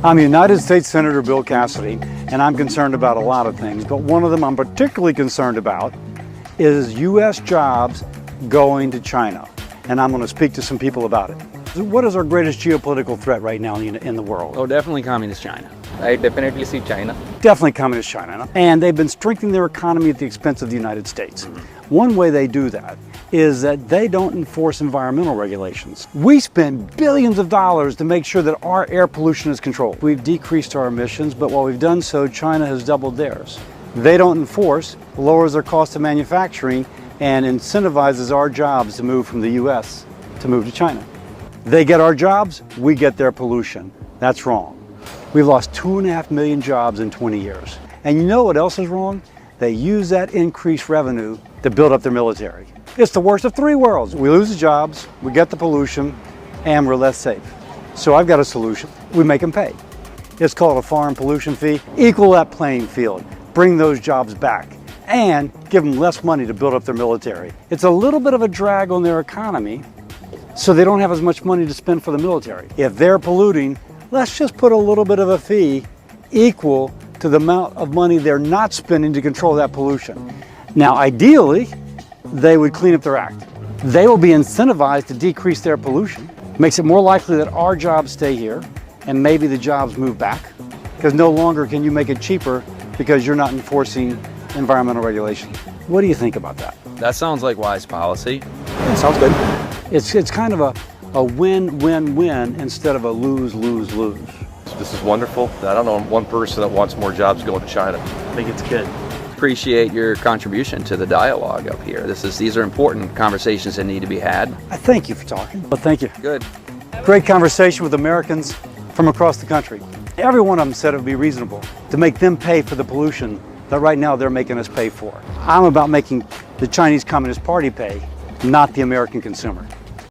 I'm United States Senator Bill Cassidy, and I'm concerned about a lot of things, but one of them I'm particularly concerned about is U.S. jobs going to China, and I'm going to speak to some people about it. What is our greatest geopolitical threat right now in the world? Oh, definitely Communist China. I definitely see China. Definitely Communist China. And they've been strengthening their economy at the expense of the United States. One way they do that is that they don't enforce environmental regulations. We spend billions of dollars to make sure that our air pollution is controlled. We've decreased our emissions, but while we've done so, China has doubled theirs. They don't enforce, lowers their cost of manufacturing, and incentivizes our jobs to move from the U.S. to move to China. They get our jobs, we get their pollution. That's wrong. We've lost 2.5 million jobs in 20 years. And you know what else is wrong? They use that increased revenue to build up their military. It's the worst of three worlds. We lose the jobs, we get the pollution, and we're less safe. So I've got a solution. We make them pay. It's called a foreign pollution fee. Equal that playing field. Bring those jobs back and give them less money to build up their military. It's a little bit of a drag on their economy, so they don't have as much money to spend for the military. If they're polluting, let's just put a little bit of a fee equal to the amount of money they're not spending to control that pollution. Now, ideally, they would clean up their act. They will be incentivized to decrease their pollution. Makes it more likely that our jobs stay here and maybe the jobs move back, because no longer can you make it cheaper because you're not enforcing environmental regulations. What do you think about that? That sounds like wise policy. Yeah, sounds good. It's kind of a win-win-win instead of a lose-lose-lose. This is wonderful. I don't know one person that wants more jobs going to China. I think it's good. Appreciate your contribution to the dialogue up here. These are important conversations that need to be had. I thank you for talking. Well, thank you. Good. Great conversation with Americans from across the country. Every one of them said it would be reasonable to make them pay for the pollution that right now they're making us pay for. I'm about making the Chinese Communist Party pay, not the American consumer.